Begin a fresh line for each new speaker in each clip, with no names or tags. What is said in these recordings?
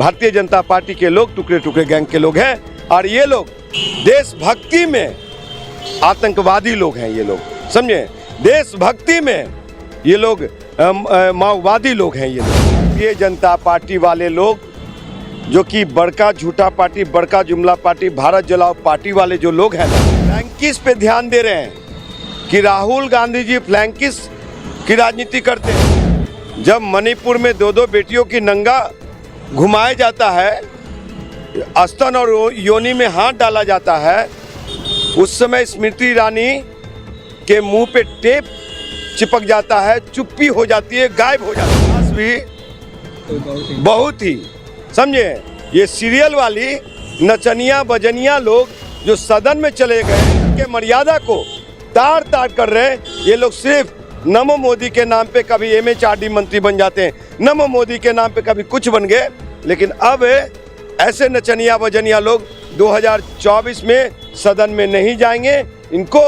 Bharatiya Janata party के लोग टुकड़े टुकड़े गैंग के लोग हैं और ये लोग देशभक्ति में आतंकवादी लोग हैं। ये लोग समझे, देशभक्ति में ये लोग माओवादी लोग हैं। ये लोग भारतीय जनता पार्टी वाले लोग जो कि बड़का झूठा पार्टी, बड़का जुमला पार्टी, भारत जलाओ पार्टी वाले जो लोग हैं ना, फ्लैंकिस पे ध्यान दे रहे हैं कि राहुल गांधी जी फ्लैंकिस की राजनीति करते हैं। जब मणिपुर में दो दो बेटियों की नंगा घुमाया जाता है, स्तन और योनि में हाथ डाला जाता है, उस समय स्मृति ईरानी के मुंह पे टेप चिपक जाता है, चुप्पी हो जाती है, गायब हो जाती है। भी बहुत ही समझे, ये सीरियल वाली नचनिया बजनिया लोग जो सदन में चले गए के मर्यादा को तार तार कर रहे हैं। ये लोग सिर्फ नमो मोदी के नाम पे कभी MHRD मंत्री बन जाते हैं, नमो मोदी के नाम पे कभी कुछ बन गए, लेकिन अब ऐसे नचनिया बजनिया लोग 2024 में सदन में नहीं जाएंगे। इनको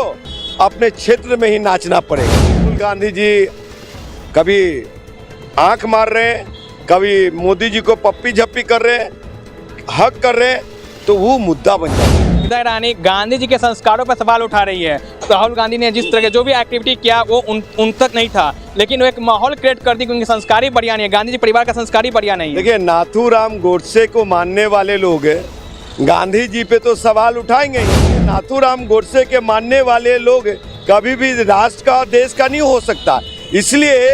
अपने क्षेत्र में ही नाचना पड़ेगा। राहुल गांधी जी कभी आंख मार रहे हैं, कभी मोदी जी को पप्पी झप्पी कर रहे हैं, हक कर रहे हैं, तो वो मुद्दा बन जाता है।
स्मृति ईरानी गांधी जी के संस्कारों पर सवाल उठा रही है। राहुल गांधी ने जिस तरह के जो भी एक्टिविटी किया वो उन तक नहीं था, लेकिन वो एक माहौल क्रिएट कर दी क्योंकि संस्कारी बढ़िया नहीं है, गांधी जी परिवार का संस्कारी बढ़िया नहीं है।
देखिए, नाथूराम गोडसे को मानने वाले लोग गांधी जी पे तो सवाल उठाएंगे ही। नाथूराम गोडसे के मानने वाले लोग कभी भी राष्ट्र का देश का नहीं हो सकता, इसलिए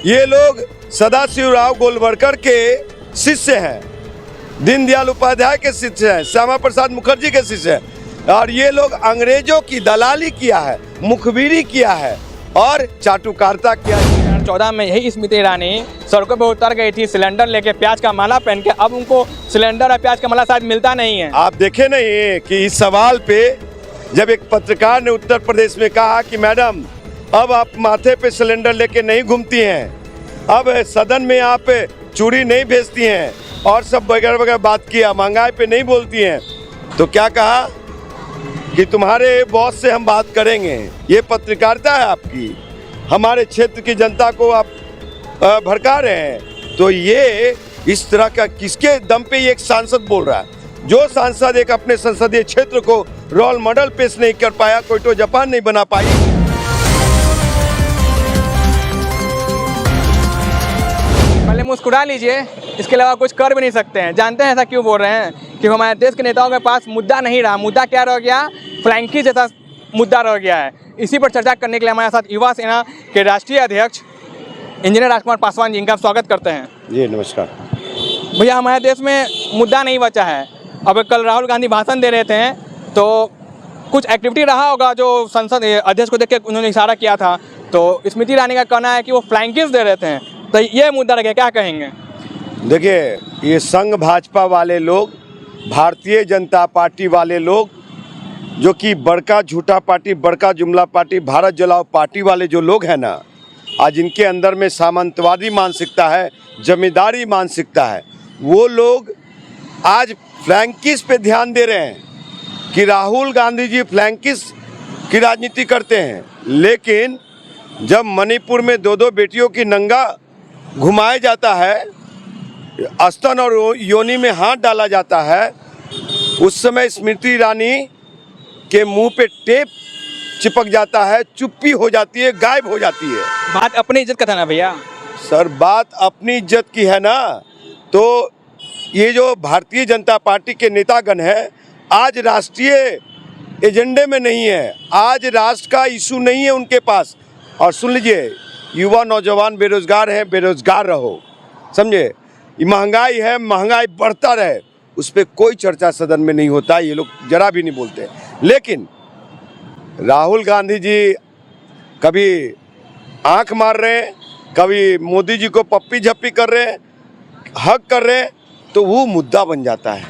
ये लोग सदाशिवराव गोलवलकर के शिष्य हैं, दीनदयाल उपाध्याय के शिष्य हैं, श्यामा प्रसाद मुखर्जी के शिष्य हैं, और ये लोग अंग्रेजों की दलाली किया है, मुखबिरी किया है और चाटुकारिता किया है।
2014 में यही स्मृति ईरानी सड़कों पर उतर गई थी सिलेंडर लेके, प्याज का माला पहन के। अब उनको सिलेंडर और प्याज का माला शायद मिलता नहीं है।
आप देखे नहीं कि इस सवाल पे जब एक पत्रकार ने उत्तर प्रदेश में कहा कि मैडम अब आप माथे पे सिलेंडर लेके नहीं घूमती हैं, अब सदन में आप चूड़ी नहीं भेजती हैं और सब वगैरह वगैरह बात किया, महंगाई पे नहीं बोलती हैं, तो क्या कहा कि तुम्हारे बॉस से हम बात करेंगे। ये पत्रकारिता है आपकी, हमारे क्षेत्र की जनता को आप भड़का रहे हैं। तो ये इस तरह का किसके दम पे ये एक सांसद बोल रहा है? जो सांसद एक अपने संसदीय क्षेत्र को रोल मॉडल पेश नहीं कर पाया, कोई तो जापान नहीं बना पाई।
पहले मुस्कुरा लीजिए, इसके अलावा कुछ कर भी नहीं सकते हैं। जानते हैं ऐसा क्यों बोल रहे हैं? कि हमारे देश के नेताओं के पास मुद्दा नहीं रहा। मुद्दा क्या रह गया? फ्लैंकी जैसा मुद्दा रह गया है। इसी पर चर्चा करने के लिए हमारे साथ युवा सेना के राष्ट्रीय अध्यक्ष इंजीनियर राजकुमार पासवान जी, इनका स्वागत करते हैं। जी
नमस्कार
भैया। हमारे देश में मुद्दा नहीं बचा है। अब कल राहुल गांधी भाषण दे रहे थे तो कुछ एक्टिविटी रहा होगा जो संसद अध्यक्ष को देख के उन्होंने इशारा किया था, तो स्मृति ईरानी का कहना है कि वो फ्लैंकिस दे रहे थे, तो ये मुद्दा रह गया, क्या कहेंगे?
देखिए, ये संघ भाजपा वाले लोग, भारतीय जनता पार्टी वाले लोग जो कि बड़का झूठा पार्टी, बड़का जुमला पार्टी, भारत जलाओ पार्टी वाले जो लोग हैं ना, आज इनके अंदर में सामंतवादी मानसिकता है, जमींदारी मानसिकता है। वो लोग आज फ्लैंकिस पे ध्यान दे रहे हैं कि राहुल गांधी जी फ्लैंकिस की राजनीति करते हैं, लेकिन जब मणिपुर में दो दो बेटियों की नंगा घुमाया जाता है, स्तन और योनि में हाथ डाला जाता है, उस समय स्मृति ईरानी के मुंह पे टेप चिपक जाता है, चुप्पी हो जाती है, गायब हो जाती है।
बात अपनी इज्जत का था ना भैया।
सर, बात अपनी इज्जत की है ना, तो ये जो भारतीय जनता पार्टी के नेतागण हैं, आज राष्ट्रीय एजेंडे में नहीं है, आज राष्ट्र का इशू नहीं है उनके पास। और सुन लीजिए, युवा नौजवान बेरोजगार हैं, बेरोजगार रहो, समझे। महंगाई है, महंगाई बढ़ता रहे, उस पर कोई चर्चा सदन में नहीं होता, ये लोग जरा भी नहीं बोलते। लेकिन राहुल गांधी जी कभी आंख मार रहे हैं, कभी मोदी जी को पप्पी झप्पी कर रहे हैं, हक कर रहे हैं, तो वो मुद्दा बन जाता है।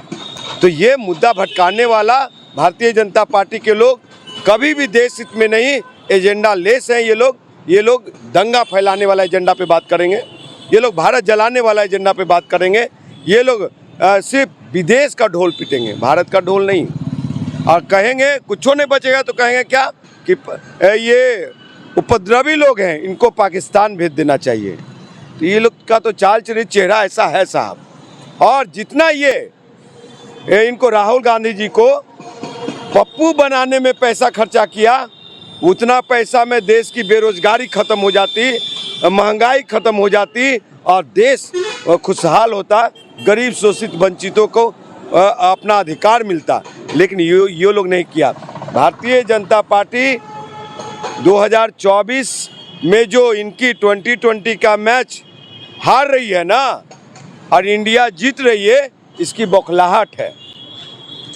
तो ये मुद्दा भटकाने वाला भारतीय जनता पार्टी के लोग कभी भी देश हित में नहीं, एजेंडा लेस हैं ये लोग दंगा फैलाने वाला एजेंडा पे बात करेंगे, ये लोग भारत जलाने वाला एजेंडा पे बात करेंगे, ये लोग सिर्फ विदेश का ढोल पीटेंगे, भारत का ढोल नहीं। और कहेंगे कुछ नहीं बचेगा तो कहेंगे क्या कि ये उपद्रवी लोग हैं, इनको पाकिस्तान भेज देना चाहिए। तो ये लोग का तो चाल चरित्र चेहरा ऐसा है साहब, और जितना ये इनको राहुल गांधी जी को पप्पू बनाने में पैसा खर्चा किया, उतना पैसा में देश की बेरोजगारी खत्म हो जाती, महंगाई खत्म हो जाती और देश खुशहाल होता, गरीब शोषित वंचितों को अपना अधिकार मिलता। लेकिन ये लोग नहीं किया। भारतीय जनता पार्टी 2024 में जो इनकी 2020 का मैच हार रही है ना और इंडिया जीत रही है, इसकी बौखलाहट है।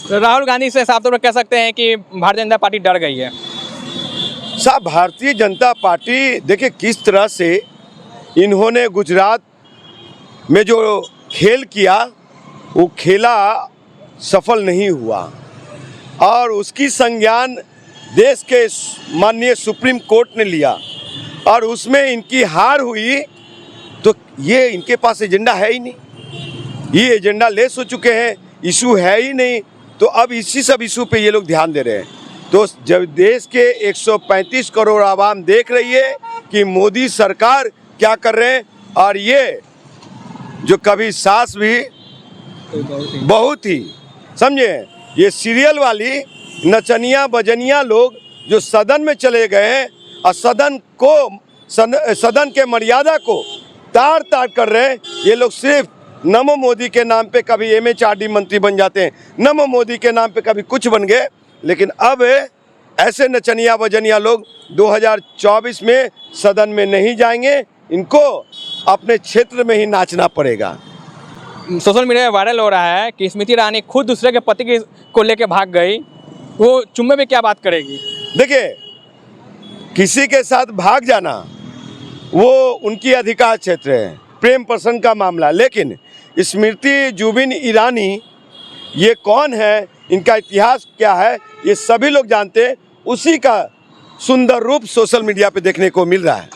तो राहुल गांधी से साफ तौर पर कह सकते हैं कि भारतीय जनता पार्टी डर गई है।
साहब, भारतीय जनता पार्टी देखिए किस तरह से इन्होंने गुजरात में जो खेल किया वो खेला सफल नहीं हुआ और उसकी संज्ञान देश के माननीय सुप्रीम कोर्ट ने लिया और उसमें इनकी हार हुई। तो ये इनके पास एजेंडा है ही नहीं, ये एजेंडा लेस हो चुके हैं, इशू है ही नहीं। तो अब इसी सब इशू पे ये लोग ध्यान दे रहे हैं। तो जब देश के 135 करोड़ आवाम देख रही है कि मोदी सरकार क्या कर रहे हैं और ये जो कभी सास भी बहुत ही समझे, ये सीरियल वाली नचनिया बजनिया लोग जो सदन में चले गए हैं और सदन के मर्यादा को तार तार कर रहे हैं। ये लोग सिर्फ नमो मोदी के नाम पे कभी MHRD मंत्री बन जाते हैं, नमो मोदी के नाम पे कभी कुछ बन गए। लेकिन अब ऐसे नचनिया बजनिया लोग 2024 में सदन में नहीं जाएंगे, इनको अपने क्षेत्र में ही नाचना पड़ेगा।
सोशल मीडिया में वायरल हो रहा है कि स्मृति ईरानी खुद दूसरे के पति को लेके भाग गई, वो चुम्मे में क्या बात करेगी?
देखिए, किसी के साथ भाग जाना वो उनकी अधिकार क्षेत्र है, प्रेम प्रसंग का मामला। लेकिन स्मृति जुबिन ईरानी ये कौन है, इनका इतिहास क्या है, ये सभी लोग जानते हैं। उसी का सुंदर रूप सोशल मीडिया पे देखने को मिल रहा है।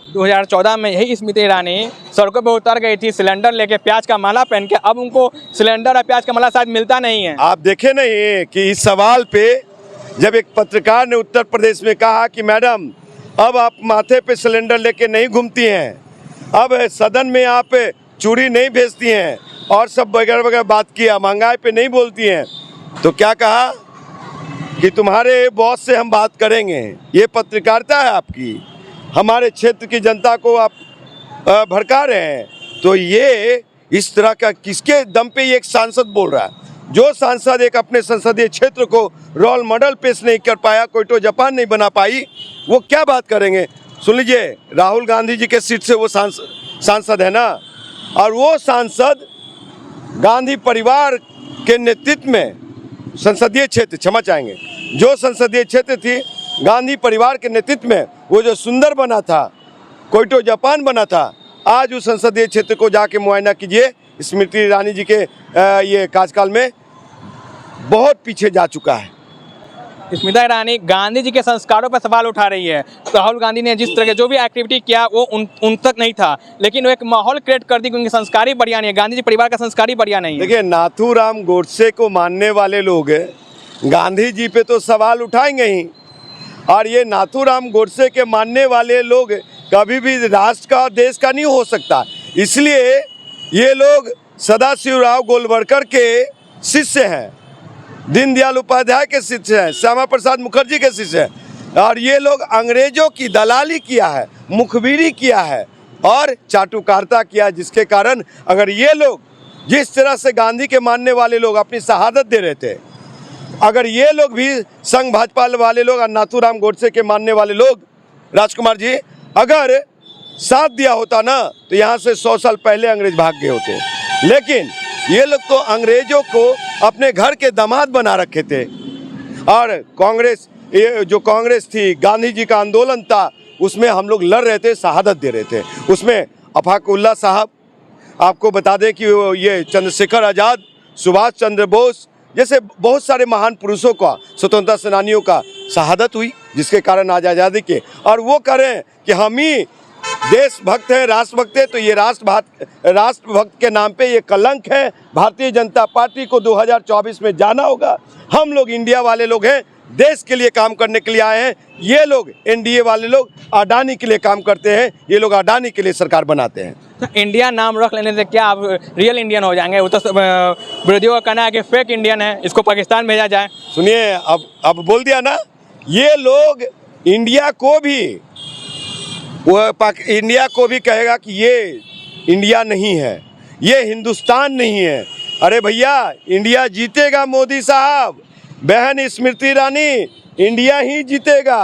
2014 में यही स्मृति ईरानी सड़कों पे उतर गई थी सिलेंडर लेके, प्याज का माला पहन के। अब उनको सिलेंडर और प्याज का माला शायद मिलता नहीं है।
आप देखे नहीं कि इस सवाल पे जब एक पत्रकार ने उत्तर प्रदेश में कहा कि मैडम अब आप माथे पे सिलेंडर लेके नहीं घूमती हैं, अब सदन में आप चूड़ी नहीं भेजती हैं और सब वगैरह वगैरह बात किया, महंगाई पे नहीं बोलती हैं, तो क्या कहा कि तुम्हारे बॉस से हम बात करेंगे। ये पत्रकारिता है आपकी, हमारे क्षेत्र की जनता को आप भड़का रहे हैं। तो ये इस तरह का किसके दम पे ये एक सांसद बोल रहा है? जो सांसद एक अपने संसदीय क्षेत्र को रोल मॉडल पेश नहीं कर पाया, कोयटो जापान नहीं बना पाई, वो क्या बात करेंगे? सुन लीजिए, राहुल गांधी जी के सीट से वो सांसद है ना, और वो सांसद गांधी परिवार के नेतृत्व में संसदीय क्षेत्र, क्षमा चाहेंगे, जो संसदीय क्षेत्र थी गांधी परिवार के नेतृत्व में, वो जो सुंदर बना था, कोयटो जापान बना था, आज उस संसदीय क्षेत्र को जाके मुआयना कीजिए, स्मृति ईरानी जी के ये कार्यकाल में बहुत पीछे जा चुका है।
स्मृति ईरानी गांधी जी के संस्कारों पर सवाल उठा रही है। राहुल गांधी ने जिस तरह के जो भी एक्टिविटी किया वो उन तक नहीं था, लेकिन वो एक माहौल क्रिएट कर दी क्योंकि संस्कारी बढ़िया नहीं है, गांधी जी परिवार का संस्कारी बढ़िया नहीं है।
देखिए, नाथूराम गोडसे को मानने वाले लोग गांधी जी पे तो सवाल उठाएंगे ही, और ये नाथूराम गोडसे के मानने वाले लोग कभी भी राष्ट्र का देश का नहीं हो सकता। इसलिए ये लोग सदाशिवराव गोलवलकर के शिष्य हैं, दीनदयाल उपाध्याय के शिष्य हैं, श्यामा प्रसाद मुखर्जी के शिष्य हैं, और ये लोग अंग्रेजों की दलाली किया है, मुखबिरी किया है और चाटुकारिता किया, जिसके कारण अगर ये लोग जिस तरह से गांधी के मानने वाले लोग अपनी शहादत दे रहे थे, अगर ये लोग भी संघ भाजपा वाले लोग और नाथूराम गोडसे के मानने वाले लोग, राजकुमार जी, अगर साथ दिया होता ना, तो यहाँ से 100 साल पहले अंग्रेज भाग गए होते। लेकिन ये लोग तो अंग्रेजों को अपने घर के दामाद बना रखे थे। और कांग्रेस, ये जो कांग्रेस थी, गांधी जी का आंदोलन था, उसमें हम लोग लड़ रहे थे, शहादत दे रहे थे। उसमें अफाकुल्ला साहब, आपको बता दें कि ये चंद्रशेखर आज़ाद, सुभाष चंद्र बोस जैसे बहुत सारे महान पुरुषों का, स्वतंत्रता सेनानियों का शहादत हुई, जिसके कारण आज आज़ादी के, और वो करें कि हम ही देशभक्त हैं, राष्ट्रभक्त हैं, तो ये राष्ट्रभक्त के नाम पे ये कलंक है। भारतीय जनता पार्टी को 2024 में जाना होगा। हम लोग इंडिया वाले लोग हैं, देश के लिए काम करने के लिए आए हैं। ये लोग NDA वाले लोग अडानी के लिए काम करते हैं, ये लोग अडानी के लिए सरकार बनाते हैं।
तो इंडिया नाम रख लेने से क्या आप रियल इंडियन हो जाएंगे? वो तो विरोधियों का कहना है कि फेक इंडियन है, इसको पाकिस्तान भेजा जाए।
सुनिए, अब बोल दिया ना, ये लोग इंडिया को भी इंडिया को भी कहेगा कि ये इंडिया नहीं है, ये हिंदुस्तान नहीं है। अरे भैया, इंडिया जीतेगा मोदी साहब, बहन स्मृति ईरानी, इंडिया ही जीतेगा।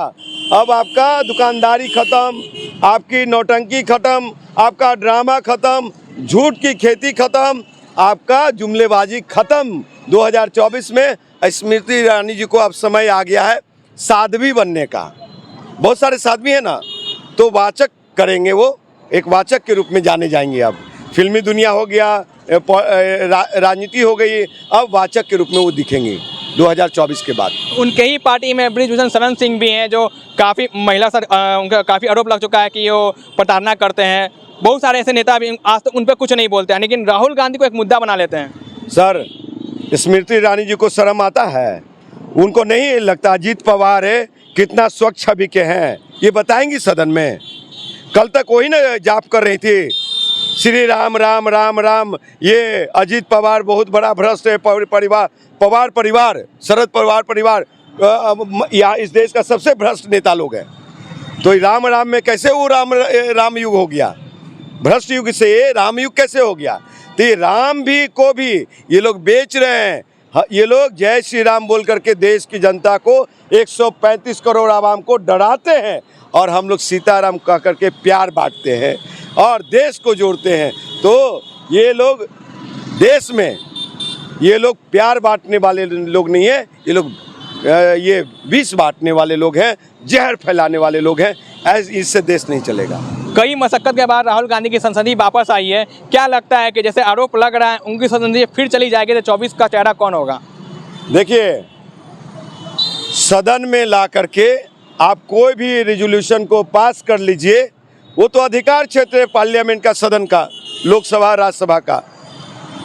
अब आपका दुकानदारी खत्म, आपकी नौटंकी खत्म, आपका ड्रामा खत्म, झूठ की खेती खत्म, आपका जुमलेबाजी खत्म। 2024 में स्मृति ईरानी जी को अब समय आ गया है साध्वी बनने का। बहुत सारे साध्वी हैं ना, तो वाचक करेंगे, वो एक वाचक के रूप में जाने जाएंगे। अब फिल्मी दुनिया हो गया, राजनीति हो गई, अब वाचक के रूप में वो दिखेंगे 2024 के बाद।
उनके ही पार्टी में बृजभूषण शरण सिंह भी हैं, जो काफ़ी महिला उनका काफ़ी आरोप लग चुका है कि वो प्रताड़ना करते हैं। बहुत सारे ऐसे नेता भी आज तक उन पर कुछ नहीं बोलते हैं, लेकिन राहुल गांधी को एक मुद्दा बना लेते हैं।
सर, स्मृति ईरानी जी को शर्म आता है? उनको नहीं लगता अजीत पवार है कितना स्वच्छ छवि के हैं? ये बताएंगी सदन में। कल तक वही ना जाप कर रही थी, श्री राम राम राम राम, ये अजीत पवार बहुत बड़ा भ्रष्ट है, पवार परिवार, शरद पवार परिवार या इस देश का सबसे भ्रष्ट नेता लोग हैं। तो राम राम में कैसे वो राम युग हो गया? भ्रष्ट युग से राम युग कैसे हो गया? तो ये राम भी को भी ये लोग बेच रहे हैं। ये लोग जय श्री राम बोल करके देश की जनता को 135 करोड़ आवाम को डराते हैं, और हम लोग सीताराम कह करके प्यार बांटते हैं और देश को जोड़ते हैं। तो ये लोग देश में, ये लोग प्यार बांटने वाले लोग नहीं है, ये लोग ये विष बांटने वाले लोग हैं, जहर फैलाने वाले लोग हैं। इससे देश नहीं चलेगा।
कई मशक्कत के बाद राहुल गांधी की संसदीय वापस आई है। क्या लगता है कि जैसे आरोप लग रहा है उनकी संसदीय फिर चली जाएगी, तो 24 का चेहरा कौन होगा?
देखिए, सदन में ला करके आप कोई भी रेजोल्यूशन को पास कर लीजिए, वो तो अधिकार क्षेत्र है पार्लियामेंट का, सदन का, लोकसभा राज्यसभा का,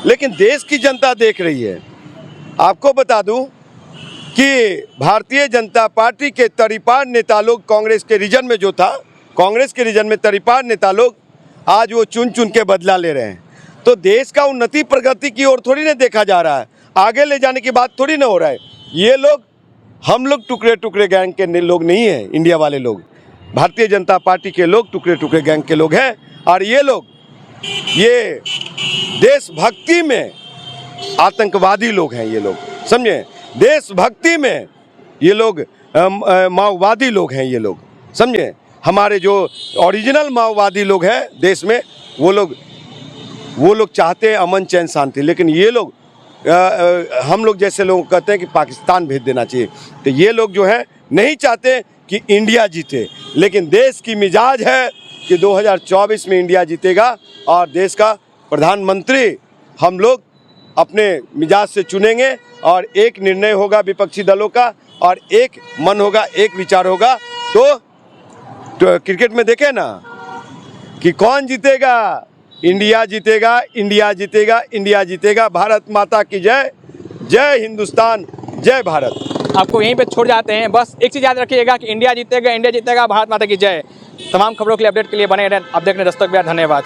लेकिन देश की जनता देख रही है। आपको बता दूं कि भारतीय जनता पार्टी के तरीपार नेता लोग, कांग्रेस के रीजन में जो था, कांग्रेस के रीजन में तरीपार नेता लोग आज वो चुन चुन के बदला ले रहे हैं। तो देश का उन्नति प्रगति की ओर थोड़ी ना देखा जा रहा है, आगे ले जाने की बात थोड़ी ना हो रहा है। ये लोग, हम लोग टुकड़े टुकड़े गैंग के लोग नहीं हैं, इंडिया वाले लोग, भारतीय जनता पार्टी के लोग टुकड़े टुकड़े गैंग के लोग हैं। और ये लोग, ये देशभक्ति में आतंकवादी लोग हैं, ये लोग, समझे? देशभक्ति में ये लोग माओवादी लोग हैं, ये लोग, समझे? हमारे जो ओरिजिनल माओवादी लोग हैं देश में, वो लोग चाहते हैं अमन चैन शांति, लेकिन ये लोग हम लोग जैसे लोग कहते हैं कि पाकिस्तान भेज देना चाहिए। तो ये लोग जो है नहीं चाहते कि इंडिया जीते, लेकिन देश की मिजाज है कि 2024 में इंडिया जीतेगा और देश का प्रधानमंत्री हम लोग अपने मिजाज से चुनेंगे, और एक निर्णय होगा विपक्षी दलों का, और एक मन होगा, एक विचार होगा। तो क्रिकेट में देखे ना कि कौन जीतेगा? इंडिया जीतेगा, इंडिया जीतेगा, इंडिया जीतेगा। भारत माता की जय, जय हिंदुस्तान, जय भारत।
आपको यहीं पे छोड़ जाते हैं, बस एक चीज़ याद रखिएगा कि इंडिया जीतेगा, इंडिया जीतेगा, भारत माता की जय। तमाम खबरों के लिए, अपडेट के लिए बने रहें। आप देख रहे हैं दस्तक बिहार। धन्यवाद।